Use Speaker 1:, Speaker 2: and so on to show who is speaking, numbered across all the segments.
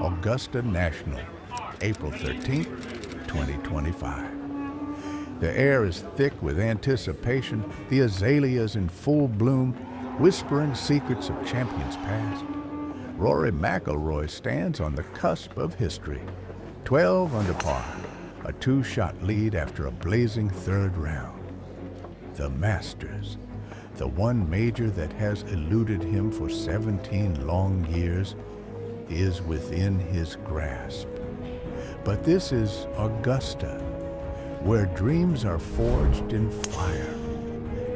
Speaker 1: Augusta National, April 13, 2025. The air is thick with anticipation, the azaleas in full bloom, whispering secrets of champions past. Rory McIlroy stands on the cusp of history. 12 under par, a two-shot lead after a blazing third round. The Masters, the one major that has eluded him for 17 long years, is within his grasp. But this is Augusta, where dreams are forged in fire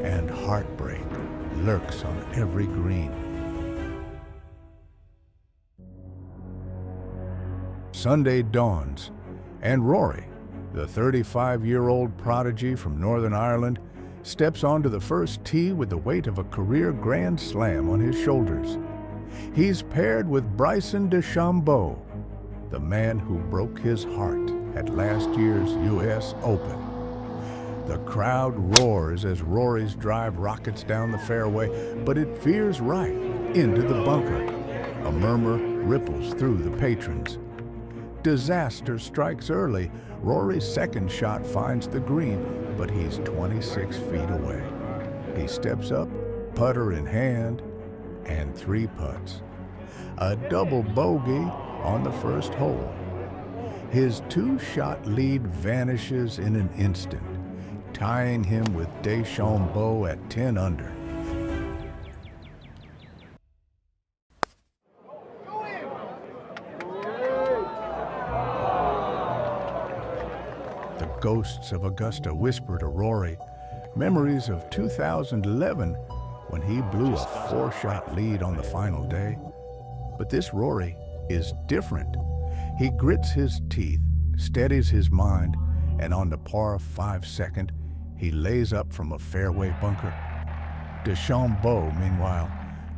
Speaker 1: and heartbreak lurks on every green. Sunday dawns, and Rory, the 35-year-old prodigy from Northern Ireland, steps onto the first tee with the weight of a career Grand Slam on his shoulders. He's paired with Bryson DeChambeau, the man who broke his heart at last year's U.S. Open. The crowd roars as Rory's drive rockets down the fairway, but it veers right into the bunker. A murmur ripples through the patrons. Disaster strikes early. Rory's second shot finds the green, but he's 26 feet away. He steps up, putter in hand, and three putts. A double bogey on the first hole. His two-shot lead vanishes in an instant, tying him with DeChambeau at 10 under. The ghosts of Augusta whisper to Rory memories of 2011 when he blew a four-shot lead on the final day. But this Rory is different. He grits his teeth, steadies his mind, and on the par 5 second, he lays up from a fairway bunker. DeChambeau, meanwhile,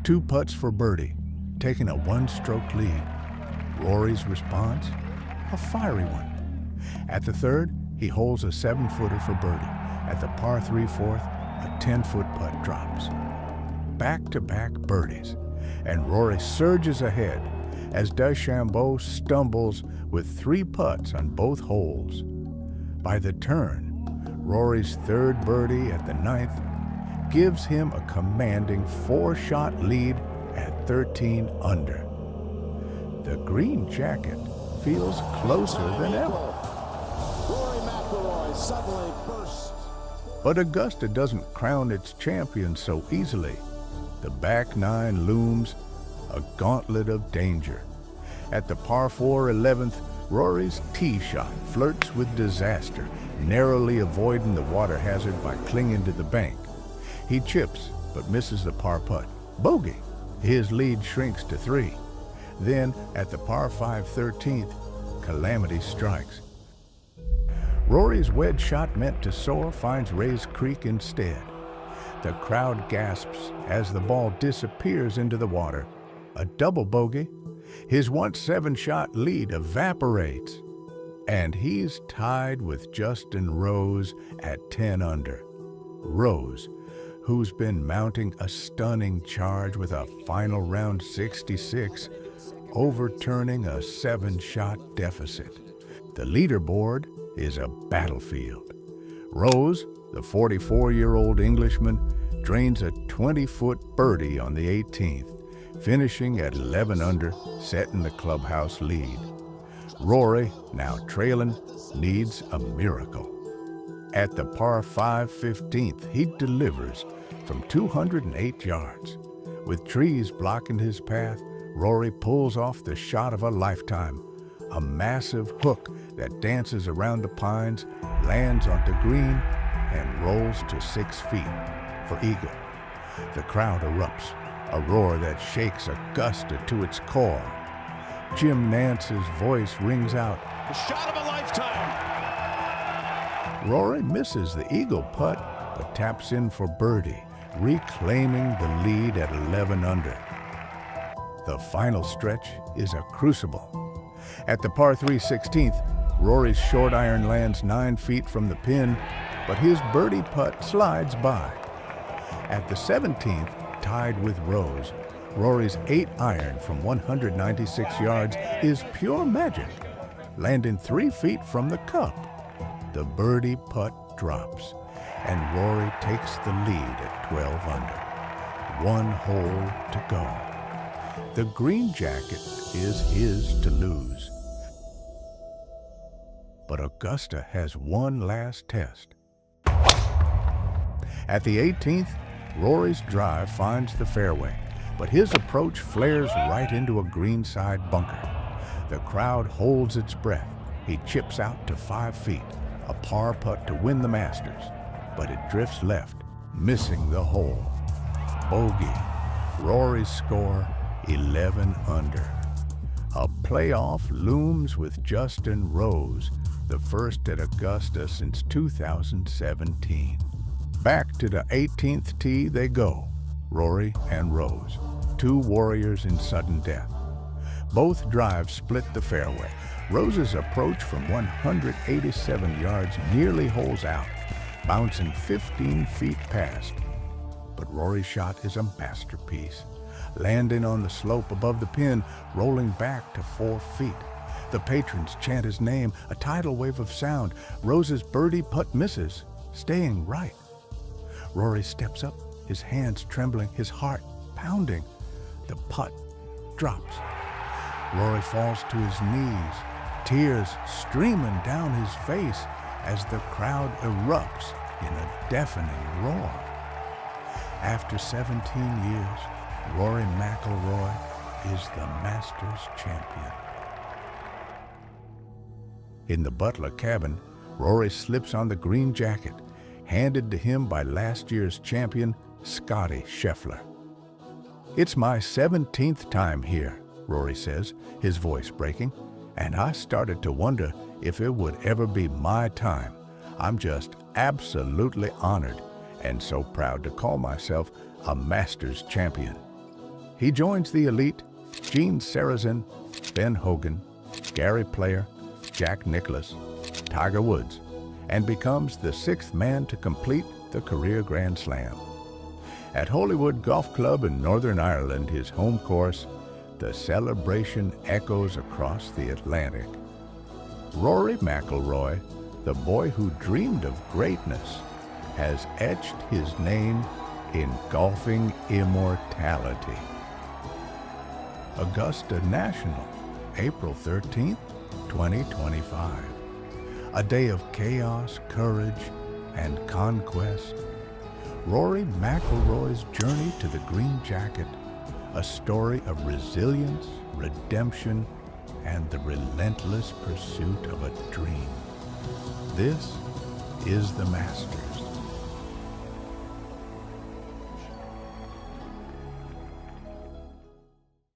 Speaker 1: two putts for birdie, taking a one-stroke lead. Rory's response? A fiery one. At the third, he holds a 7-footer for birdie. At the par 3 fourth, a 10-foot putt drops. Back-to-back birdies, and Rory surges ahead as DeChambeau stumbles with three putts on both holes. By the turn, Rory's third birdie at the 9th gives him a commanding four-shot lead at 13 under. The green jacket feels closer than ever.
Speaker 2: Rory McIlroy suddenly bursts.
Speaker 1: But Augusta doesn't crown its champion so easily. The back nine looms, a gauntlet of danger. At the par 4 11th, Rory's tee shot flirts with disaster, narrowly avoiding the water hazard by clinging to the bank. He chips, but misses the par putt. Bogey. His lead shrinks to 3. Then, at the par 5 13th, calamity strikes. Rory's wedge shot meant to soar finds Rae's Creek instead. The crowd gasps as the ball disappears into the water. A double bogey. His once 7-shot lead evaporates. And he's tied with Justin Rose at 10 under. Rose, who's been mounting a stunning charge with a final round 66, overturning a 7-shot deficit. The leaderboard is a battlefield. Rose, the 44-year-old Englishman, drains a 20-foot birdie on the 18th, finishing at 11 under, setting the clubhouse lead. Rory, now trailing, needs a miracle. At the par 5 15th, he delivers from 208 yards. With trees blocking his path, Rory pulls off the shot of a lifetime. A massive hook that dances around the pines, lands onto green, and rolls to 6 feet for eagle. The crowd erupts, a roar that shakes Augusta to its core. Jim Nance's voice rings out,
Speaker 2: The shot of a lifetime.
Speaker 1: Rory misses the eagle putt, but taps in for birdie, reclaiming the lead at 11 under. The final stretch is a crucible. At the par 3 16th, Rory's short iron lands 9 feet from the pin, but his birdie putt slides by. At the 17th, tied with Rose, Rory's 8-iron from 196 yards is pure magic, landing 3 feet from the cup. The birdie putt drops, and Rory takes the lead at 12 under. 1 hole to go. The green jacket is his to lose. But Augusta has one last test. At the 18th, Rory's drive finds the fairway, but his approach flares right into a greenside bunker. The crowd holds its breath. He chips out to 5 feet, a par putt to win the Masters, but it drifts left, missing the hole. Bogey. Rory's score 11 under. A playoff looms with Justin Rose, the first at Augusta since 2017. Back to the 18th tee they go, Rory and Rose, 2 warriors in sudden death. Both drives split the fairway. Rose's approach from 187 yards nearly holes out, bouncing 15 feet past. But Rory's shot is a masterpiece, landing on the slope above the pin, rolling back to 4 feet. The patrons chant his name, a tidal wave of sound. Rose's birdie putt misses, staying right. Rory steps up, his hands trembling, his heart pounding. The putt drops. Rory falls to his knees, tears streaming down his face as the crowd erupts in a deafening roar. After 17 years, Rory McIlroy is the Masters champion. In the Butler cabin, Rory slips on the green jacket, handed to him by last year's champion, Scottie Scheffler. "It's my 17th time here," Rory says, his voice breaking, "and I started to wonder if it would ever be my time. I'm just absolutely honored and so proud to call myself a Masters champion." He joins the elite, Gene Sarazen, Ben Hogan, Gary Player, Jack Nicklaus, Tiger Woods, and becomes the 6th man to complete the career Grand Slam. At Holywood Golf Club in Northern Ireland, his home course, the celebration echoes across the Atlantic. Rory McIlroy, the boy who dreamed of greatness, has etched his name in golfing immortality. Augusta National, April 13th, 2025. A day of chaos, courage, and conquest. Rory McIlroy's journey to the green jacket, a story of resilience, redemption, and the relentless pursuit of a dream. This is the Masters.